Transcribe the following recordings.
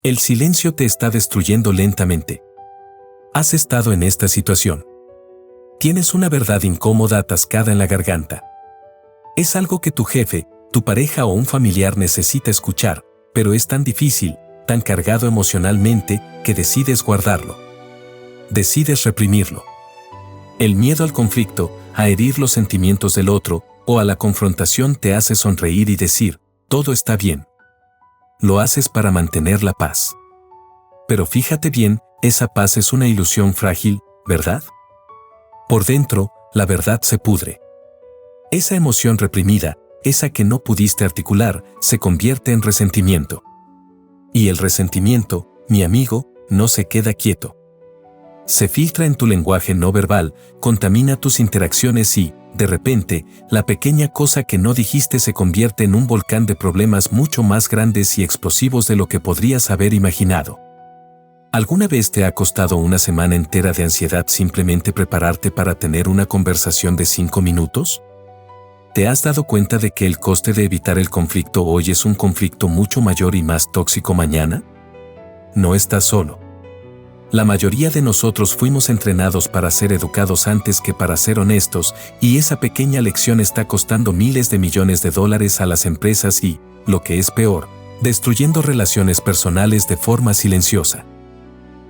El silencio te está destruyendo lentamente. Has estado en esta situación. Tienes una verdad incómoda atascada en la garganta. Es algo que tu jefe, tu pareja o un familiar necesita escuchar, pero es tan difícil, tan cargado emocionalmente, que decides guardarlo. Decides reprimirlo. El miedo al conflicto, a herir los sentimientos del otro, o a la confrontación te hace sonreír y decir, todo está bien. Lo haces para mantener la paz. Pero fíjate bien, esa paz es una ilusión frágil, ¿verdad? Por dentro, la verdad se pudre. Esa emoción reprimida, esa que no pudiste articular, se convierte en resentimiento. Y el resentimiento, mi amigo, no se queda quieto. Se filtra en tu lenguaje no verbal, contamina tus interacciones y, de repente, la pequeña cosa que no dijiste se convierte en un volcán de problemas mucho más grandes y explosivos de lo que podrías haber imaginado. ¿Alguna vez te ha costado una semana entera de ansiedad simplemente prepararte para tener una conversación de 5 minutos? ¿Te has dado cuenta de que el coste de evitar el conflicto hoy es un conflicto mucho mayor y más tóxico mañana? No estás solo. La mayoría de nosotros fuimos entrenados para ser educados antes que para ser honestos, y esa pequeña lección está costando miles de millones de dólares a las empresas y, lo que es peor, destruyendo relaciones personales de forma silenciosa.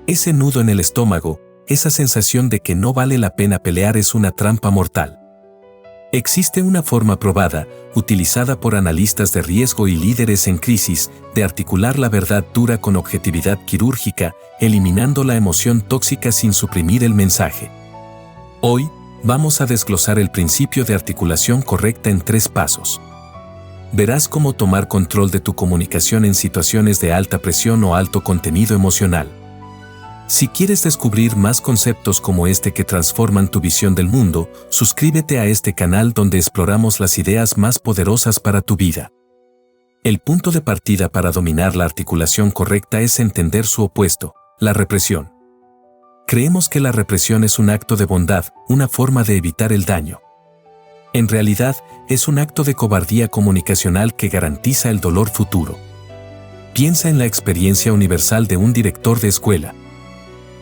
Ese nudo en el estómago, esa sensación de que no vale la pena pelear es una trampa mortal. Existe una forma probada, utilizada por analistas de riesgo y líderes en crisis, de articular la verdad dura con objetividad quirúrgica, eliminando la emoción tóxica sin suprimir el mensaje. Hoy, vamos a desglosar el principio de articulación correcta en 3 pasos. Verás cómo tomar control de tu comunicación en situaciones de alta presión o alto contenido emocional. Si quieres descubrir más conceptos como este que transforman tu visión del mundo, suscríbete a este canal donde exploramos las ideas más poderosas para tu vida. El punto de partida para dominar la articulación correcta es entender su opuesto, la represión. Creemos que la represión es un acto de bondad, una forma de evitar el daño. En realidad, es un acto de cobardía comunicacional que garantiza el dolor futuro. Piensa en la experiencia universal de un director de escuela.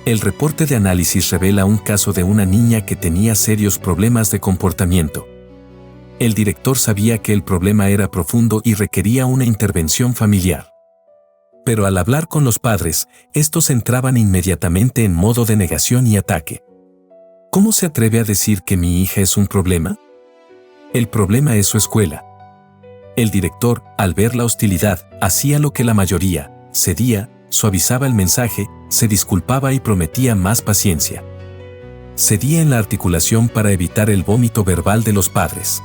El reporte de análisis revela un caso de una niña que tenía serios problemas de comportamiento. El director sabía que el problema era profundo y requería una intervención familiar. Pero al hablar con los padres, estos entraban inmediatamente en modo de negación y ataque. ¿Cómo se atreve a decir que mi hija es un problema? El problema es su escuela. El director, al ver la hostilidad, hacía lo que la mayoría, cedía, suavizaba el mensaje, se disculpaba y prometía más paciencia. Cedía en la articulación para evitar el vómito verbal de los padres.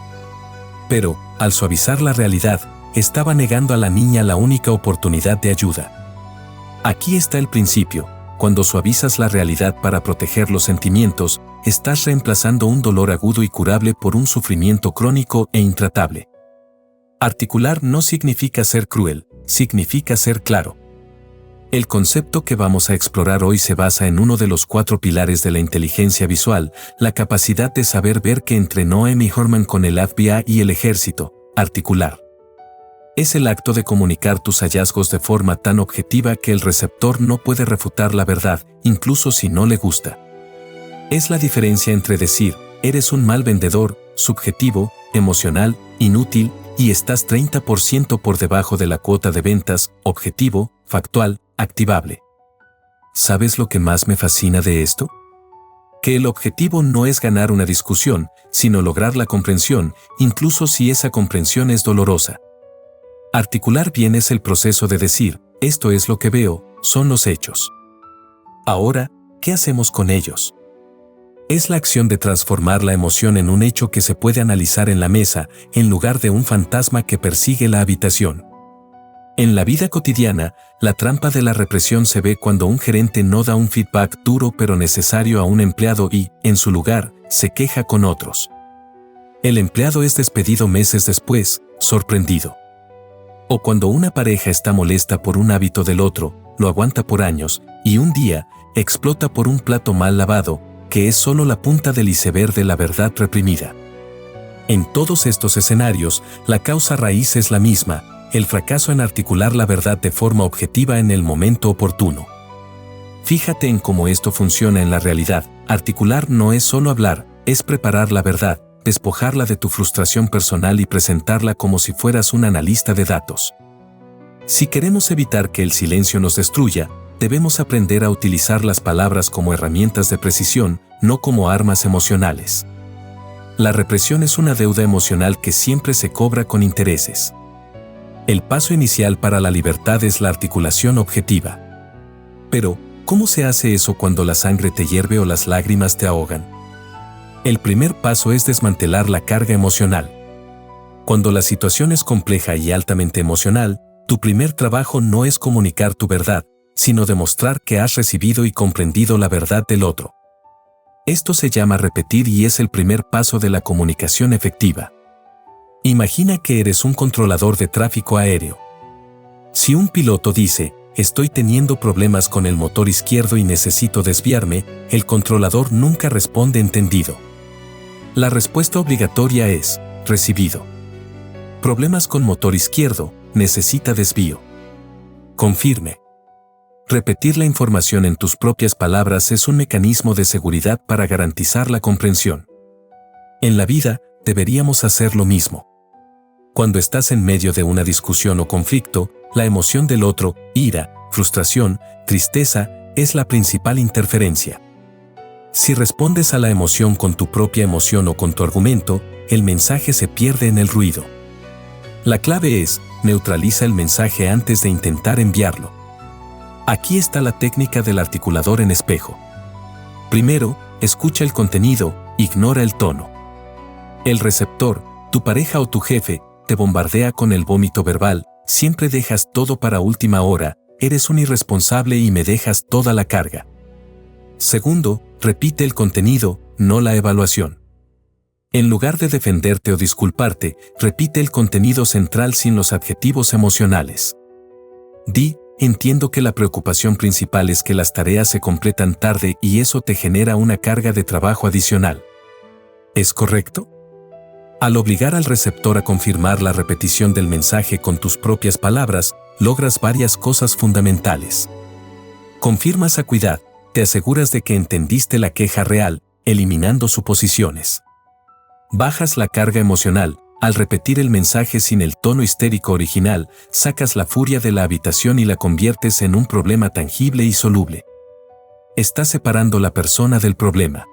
Pero, al suavizar la realidad, estaba negando a la niña la única oportunidad de ayuda. Aquí está el principio: cuando suavizas la realidad para proteger los sentimientos, estás reemplazando un dolor agudo y curable por un sufrimiento crónico e intratable. Articular no significa ser cruel, significa ser claro. El concepto que vamos a explorar hoy se basa en uno de los 4 pilares de la inteligencia visual, la capacidad de saber ver que entrenó Amy Horman con el FBI y el ejército. Articular es el acto de comunicar tus hallazgos de forma tan objetiva que el receptor no puede refutar la verdad, incluso si no le gusta. Es la diferencia entre decir, eres un mal vendedor, subjetivo, emocional, inútil, y estás 30% por debajo de la cuota de ventas, objetivo, factual, activable. ¿Sabes lo que más me fascina de esto? Que el objetivo no es ganar una discusión, sino lograr la comprensión, incluso si esa comprensión es dolorosa. Articular bien es el proceso de decir, esto es lo que veo, son los hechos. Ahora, ¿qué hacemos con ellos? Es la acción de transformar la emoción en un hecho que se puede analizar en la mesa, en lugar de un fantasma que persigue la habitación. En la vida cotidiana, la trampa de la represión se ve cuando un gerente no da un feedback duro pero necesario a un empleado y, en su lugar, se queja con otros. El empleado es despedido meses después, sorprendido. O cuando una pareja está molesta por un hábito del otro, lo aguanta por años, y un día, explota por un plato mal lavado, que es solo la punta del iceberg de la verdad reprimida. En todos estos escenarios, la causa raíz es la misma: el fracaso en articular la verdad de forma objetiva en el momento oportuno. Fíjate en cómo esto funciona en la realidad. Articular no es solo hablar, es preparar la verdad, despojarla de tu frustración personal y presentarla como si fueras un analista de datos. Si queremos evitar que el silencio nos destruya, debemos aprender a utilizar las palabras como herramientas de precisión, no como armas emocionales. La represión es una deuda emocional que siempre se cobra con intereses. El paso inicial para la libertad es la articulación objetiva. Pero, ¿cómo se hace eso cuando la sangre te hierve o las lágrimas te ahogan? El primer paso es desmantelar la carga emocional. Cuando la situación es compleja y altamente emocional, tu primer trabajo no es comunicar tu verdad, sino demostrar que has recibido y comprendido la verdad del otro. Esto se llama repetir y es el primer paso de la comunicación efectiva. Imagina que eres un controlador de tráfico aéreo. Si un piloto dice, estoy teniendo problemas con el motor izquierdo y necesito desviarme, el controlador nunca responde entendido. La respuesta obligatoria es, recibido. Problemas con motor izquierdo, necesita desvío. Confirme. Repetir la información en tus propias palabras es un mecanismo de seguridad para garantizar la comprensión. En la vida, deberíamos hacer lo mismo. Cuando estás en medio de una discusión o conflicto, la emoción del otro, ira, frustración, tristeza, es la principal interferencia. Si respondes a la emoción con tu propia emoción o con tu argumento, el mensaje se pierde en el ruido. La clave es, neutraliza el mensaje antes de intentar enviarlo. Aquí está la técnica del articulador en espejo. Primero, escucha el contenido, ignora el tono. El receptor, tu pareja o tu jefe, te bombardea con el vómito verbal, siempre dejas todo para última hora, eres un irresponsable y me dejas toda la carga. Segundo, repite el contenido, no la evaluación. En lugar de defenderte o disculparte, repite el contenido central sin los adjetivos emocionales. Di, entiendo que la preocupación principal es que las tareas se completan tarde y eso te genera una carga de trabajo adicional. ¿Es correcto? Al obligar al receptor a confirmar la repetición del mensaje con tus propias palabras, logras varias cosas fundamentales. Confirmas acuidad, te aseguras de que entendiste la queja real, eliminando suposiciones. Bajas la carga emocional, al repetir el mensaje sin el tono histérico original, sacas la furia de la habitación y la conviertes en un problema tangible y soluble. Estás separando la persona del problema.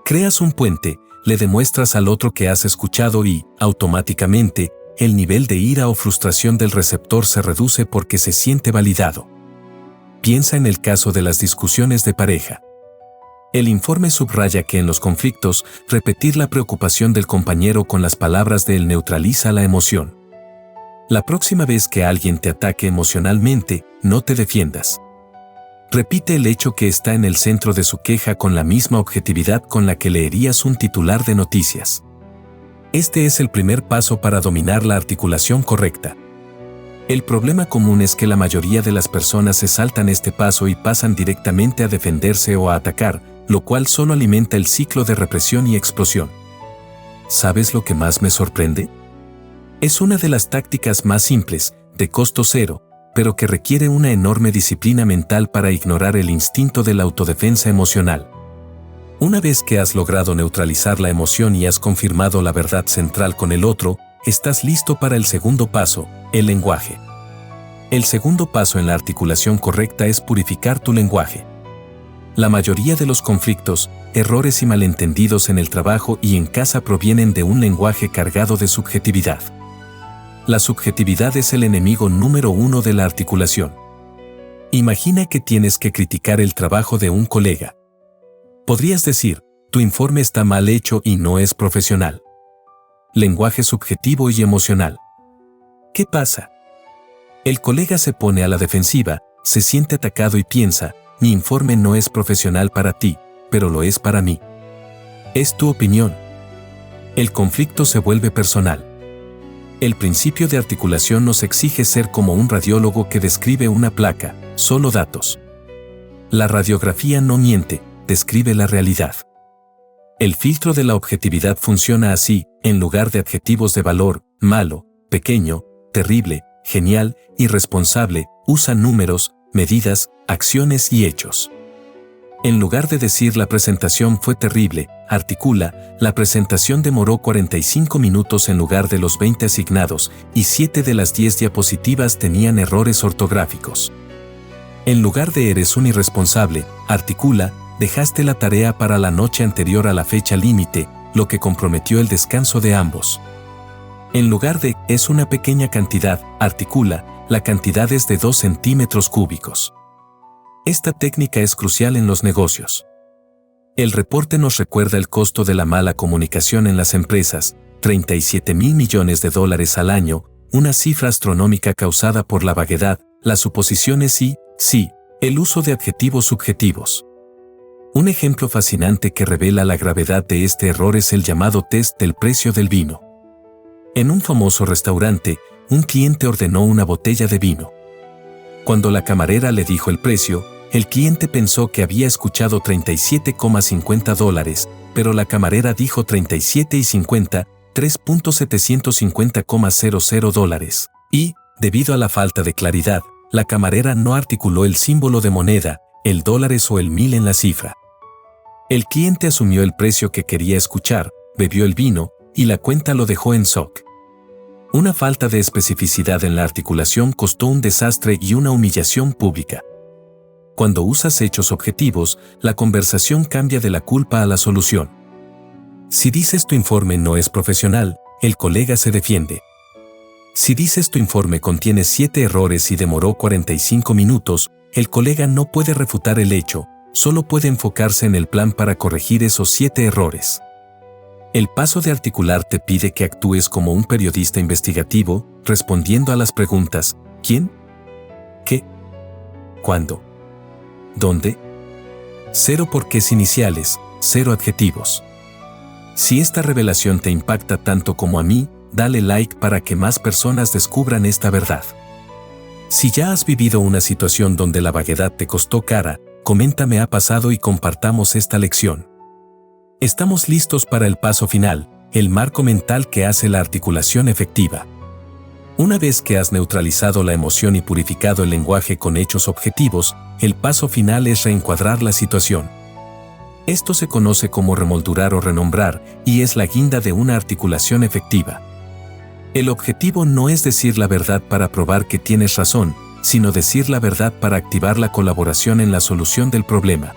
Creas un puente, le demuestras al otro que has escuchado y, automáticamente, el nivel de ira o frustración del receptor se reduce porque se siente validado. Piensa en el caso de las discusiones de pareja. El informe subraya que en los conflictos, repetir la preocupación del compañero con las palabras de él neutraliza la emoción. La próxima vez que alguien te ataque emocionalmente, no te defiendas. Repite el hecho que está en el centro de su queja con la misma objetividad con la que leerías un titular de noticias. Este es el primer paso para dominar la articulación correcta. El problema común es que la mayoría de las personas se saltan este paso y pasan directamente a defenderse o a atacar, lo cual solo alimenta el ciclo de represión y explosión. ¿Sabes lo que más me sorprende? Es una de las tácticas más simples, de costo cero, pero que requiere una enorme disciplina mental para ignorar el instinto de la autodefensa emocional. Una vez que has logrado neutralizar la emoción y has confirmado la verdad central con el otro, estás listo para el segundo paso, el lenguaje. El segundo paso en la articulación correcta es purificar tu lenguaje. La mayoría de los conflictos, errores y malentendidos en el trabajo y en casa provienen de un lenguaje cargado de subjetividad. La subjetividad es el enemigo número uno de la articulación. Imagina que tienes que criticar el trabajo de un colega. Podrías decir, tu informe está mal hecho y no es profesional. Lenguaje subjetivo y emocional. ¿Qué pasa? El colega se pone a la defensiva, se siente atacado y piensa, mi informe no es profesional para ti, pero lo es para mí. Es tu opinión. El conflicto se vuelve personal. El principio de articulación nos exige ser como un radiólogo que describe una placa, solo datos. La radiografía no miente, describe la realidad. El filtro de la objetividad funciona así, en lugar de adjetivos de valor, malo, pequeño, terrible, genial, irresponsable, usa números, medidas, acciones y hechos. En lugar de decir la presentación fue terrible, articula, la presentación demoró 45 minutos en lugar de los 20 asignados, y 7 de las 10 diapositivas tenían errores ortográficos. En lugar de eres un irresponsable, articula, dejaste la tarea para la noche anterior a la fecha límite, lo que comprometió el descanso de ambos. En lugar de es una pequeña cantidad, articula, la cantidad es de 2 centímetros cúbicos. Esta técnica es crucial en los negocios. El reporte nos recuerda el costo de la mala comunicación en las empresas, $37,000 millones al año, una cifra astronómica causada por la vaguedad, las suposiciones y, sí, el uso de adjetivos subjetivos. Un ejemplo fascinante que revela la gravedad de este error es el llamado test del precio del vino. En un famoso restaurante, un cliente ordenó una botella de vino. Cuando la camarera le dijo el precio, el cliente pensó que había escuchado $37,50, pero la camarera dijo $37,50, $3,750,00. Y, debido a la falta de claridad, la camarera no articuló el símbolo de moneda, el dólares o el mil en la cifra. El cliente asumió el precio que quería escuchar, bebió el vino, y la cuenta lo dejó en shock. Una falta de especificidad en la articulación costó un desastre y una humillación pública. Cuando usas hechos objetivos, la conversación cambia de la culpa a la solución. Si dices tu informe no es profesional, el colega se defiende. Si dices tu informe contiene 7 errores y demoró 45 minutos, el colega no puede refutar el hecho, solo puede enfocarse en el plan para corregir esos 7 errores. El paso de articular te pide que actúes como un periodista investigativo, respondiendo a las preguntas: ¿quién? ¿Qué? ¿Cuándo? ¿Dónde? 0 porqués iniciales, 0 adjetivos. Si esta revelación te impacta tanto como a mí, dale like para que más personas descubran esta verdad. Si ya has vivido una situación donde la vaguedad te costó cara, coméntame ha pasado y compartamos esta lección. Estamos listos para el paso final, el marco mental que hace la articulación efectiva. Una vez que has neutralizado la emoción y purificado el lenguaje con hechos objetivos, el paso final es reencuadrar la situación. Esto se conoce como remoldurar o renombrar, y es la guinda de una articulación efectiva. El objetivo no es decir la verdad para probar que tienes razón, sino decir la verdad para activar la colaboración en la solución del problema.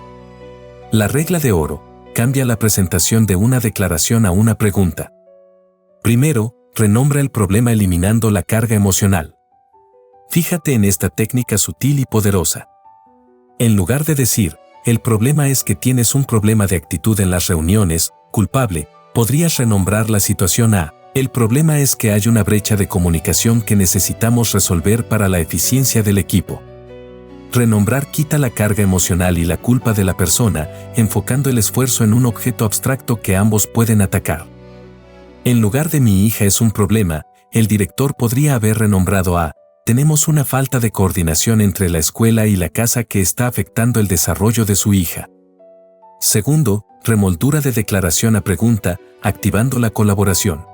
La regla de oro: cambia la presentación de una declaración a una pregunta. Primero, renombra el problema eliminando la carga emocional. Fíjate en esta técnica sutil y poderosa. En lugar de decir, el problema es que tienes un problema de actitud en las reuniones, culpable, podrías renombrar la situación a, el problema es que hay una brecha de comunicación que necesitamos resolver para la eficiencia del equipo. Renombrar quita la carga emocional y la culpa de la persona, enfocando el esfuerzo en un objeto abstracto que ambos pueden atacar. En lugar de mi hija es un problema, el director podría haber renombrado a, tenemos una falta de coordinación entre la escuela y la casa que está afectando el desarrollo de su hija. Segundo, remoldura de declaración a pregunta, activando la colaboración.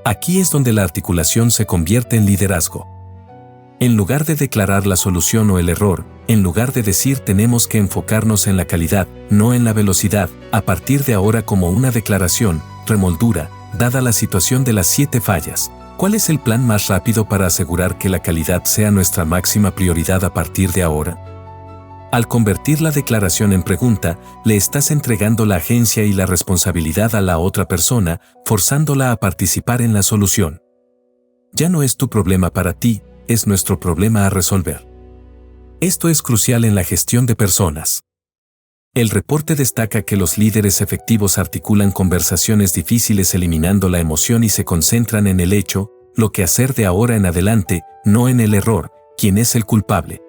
Aquí es donde la articulación se convierte en liderazgo. En lugar de declarar la solución o el error, en lugar de decir tenemos que enfocarnos en la calidad, no en la velocidad, a partir de ahora como una declaración, remoldura, dada la situación de las 7 fallas, ¿cuál es el plan más rápido para asegurar que la calidad sea nuestra máxima prioridad a partir de ahora? Al convertir la declaración en pregunta, le estás entregando la agencia y la responsabilidad a la otra persona, forzándola a participar en la solución. Ya no es tu problema para ti, es nuestro problema a resolver. Esto es crucial en la gestión de personas. El reporte destaca que los líderes efectivos articulan conversaciones difíciles eliminando la emoción y se concentran en el hecho, lo que hacer de ahora en adelante, no en el error, quién es el culpable.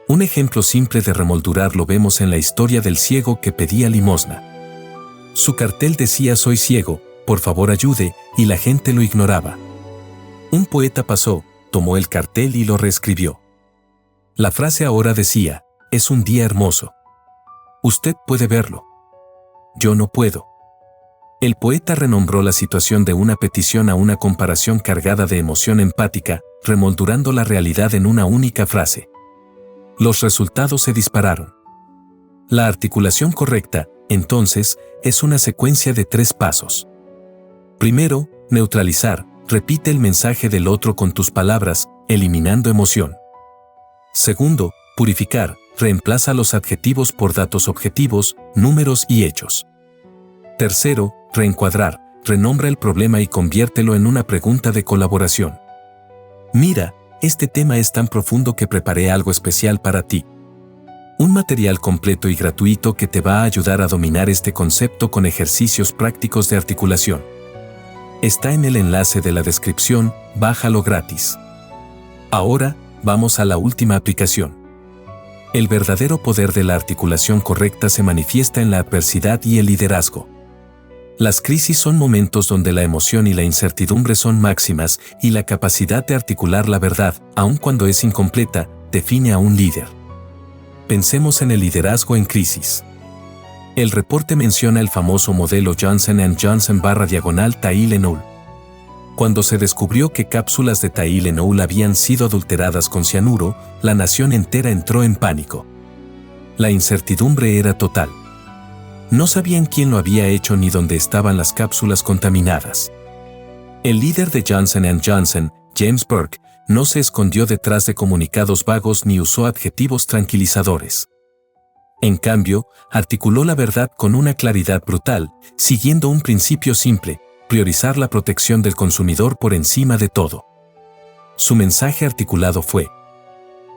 Un ejemplo simple de remoldurar lo vemos en la historia del ciego que pedía limosna. Su cartel decía soy ciego, por favor ayude, y la gente lo ignoraba. Un poeta pasó, tomó el cartel y lo reescribió. La frase ahora decía, es un día hermoso. Usted puede verlo. Yo no puedo. El poeta renombró la situación de una petición a una comparación cargada de emoción empática, remoldurando la realidad en una única frase. Los resultados se dispararon. La articulación correcta, entonces, es una secuencia de 3 pasos. Primero, neutralizar. Repite el mensaje del otro con tus palabras, eliminando emoción. Segundo, purificar. Reemplaza los adjetivos por datos objetivos, números y hechos. Tercero, reencuadrar. Renombra el problema y conviértelo en una pregunta de colaboración. Mira, este tema es tan profundo que preparé algo especial para ti. Un material completo y gratuito que te va a ayudar a dominar este concepto con ejercicios prácticos de articulación. Está en el enlace de la descripción, bájalo gratis. Ahora, vamos a la última aplicación. El verdadero poder de la articulación correcta se manifiesta en la adversidad y el liderazgo. Las crisis son momentos donde la emoción y la incertidumbre son máximas y la capacidad de articular la verdad, aun cuando es incompleta, define a un líder. Pensemos en el liderazgo en crisis. El reporte menciona el famoso modelo Johnson & Johnson /Tylenol. Cuando se descubrió que cápsulas de Tylenol habían sido adulteradas con cianuro, la nación entera entró en pánico. La incertidumbre era total. No sabían quién lo había hecho ni dónde estaban las cápsulas contaminadas. El líder de Johnson & Johnson, James Burke, no se escondió detrás de comunicados vagos ni usó adjetivos tranquilizadores. En cambio, articuló la verdad con una claridad brutal, siguiendo un principio simple: priorizar la protección del consumidor por encima de todo. Su mensaje articulado fue: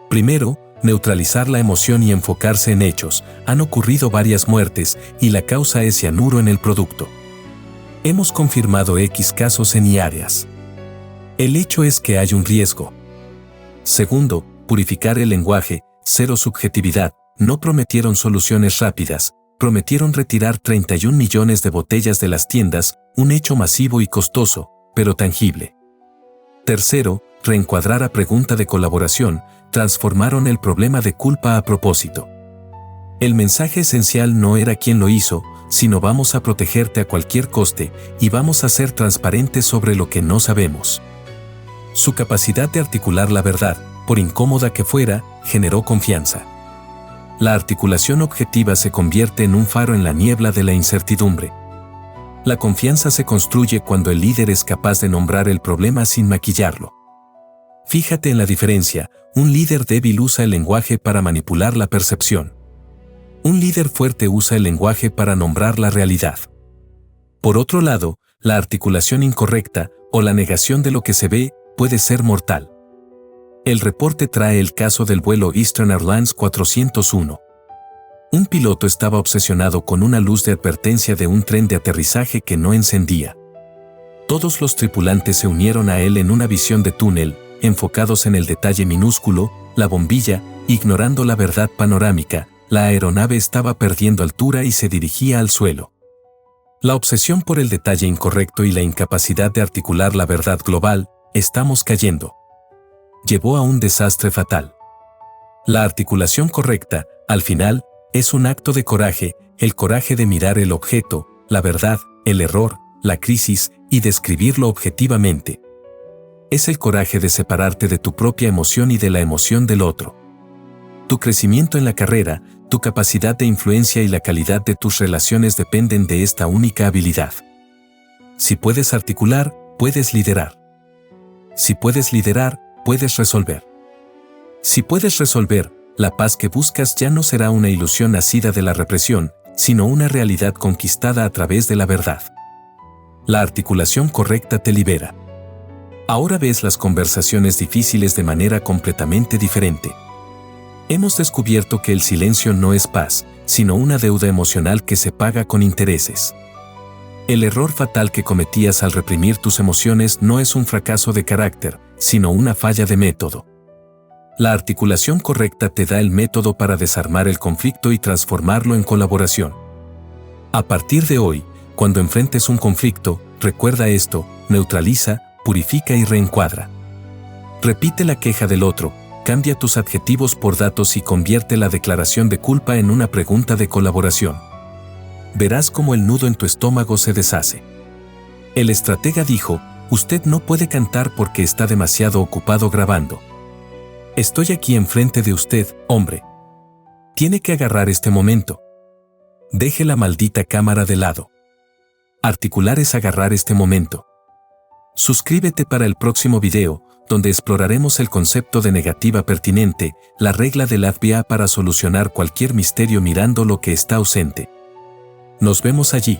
primero, neutralizar la emoción y enfocarse en hechos. Han ocurrido varias muertes y la causa es cianuro en el producto. Hemos confirmado X casos en Y áreas. El hecho es que hay un riesgo. Segundo, purificar el lenguaje, cero subjetividad. No prometieron soluciones rápidas, prometieron retirar 31 millones de botellas de las tiendas, un hecho masivo y costoso, pero tangible. Tercero, reencuadrar a pregunta de colaboración, transformaron el problema de culpa a propósito. El mensaje esencial no era quién lo hizo, sino vamos a protegerte a cualquier coste y vamos a ser transparentes sobre lo que no sabemos. Su capacidad de articular la verdad, por incómoda que fuera, generó confianza. La articulación objetiva se convierte en un faro en la niebla de la incertidumbre. La confianza se construye cuando el líder es capaz de nombrar el problema sin maquillarlo. Fíjate en la diferencia: un líder débil usa el lenguaje para manipular la percepción. Un líder fuerte usa el lenguaje para nombrar la realidad. Por otro lado, la articulación incorrecta, o la negación de lo que se ve, puede ser mortal. El reporte trae el caso del vuelo Eastern Airlines 401. Un piloto estaba obsesionado con una luz de advertencia de un tren de aterrizaje que no encendía. Todos los tripulantes se unieron a él en una visión de túnel, enfocados en el detalle minúsculo, la bombilla, ignorando la verdad panorámica. La aeronave estaba perdiendo altura y se dirigía al suelo. La obsesión por el detalle incorrecto y la incapacidad de articular la verdad global, estamos cayendo, llevó a un desastre fatal. La articulación correcta, al final, es un acto de coraje, el coraje de mirar el objeto, la verdad, el error, la crisis, y describirlo objetivamente. Es el coraje de separarte de tu propia emoción y de la emoción del otro. Tu crecimiento en la carrera, tu capacidad de influencia y la calidad de tus relaciones dependen de esta única habilidad. Si puedes articular, puedes liderar. Si puedes liderar, puedes resolver. Si puedes resolver, la paz que buscas ya no será una ilusión nacida de la represión, sino una realidad conquistada a través de la verdad. La articulación correcta te libera. Ahora ves las conversaciones difíciles de manera completamente diferente. Hemos descubierto que el silencio no es paz, sino una deuda emocional que se paga con intereses. El error fatal que cometías al reprimir tus emociones no es un fracaso de carácter, sino una falla de método. La articulación correcta te da el método para desarmar el conflicto y transformarlo en colaboración. A partir de hoy, cuando enfrentes un conflicto, recuerda esto: neutraliza, purifica y reencuadra. Repite la queja del otro, cambia tus adjetivos por datos y convierte la declaración de culpa en una pregunta de colaboración. verás cómo el nudo en tu estómago se deshace. El estratega dijo, usted no puede cantar porque está demasiado ocupado grabando. Estoy aquí enfrente de usted, hombre. Tiene que agarrar este momento. Deje la maldita cámara de lado. Articular es agarrar este momento. Suscríbete para el próximo video, donde exploraremos el concepto de negativa pertinente, la regla del FBI para solucionar cualquier misterio mirando lo que está ausente. Nos vemos allí.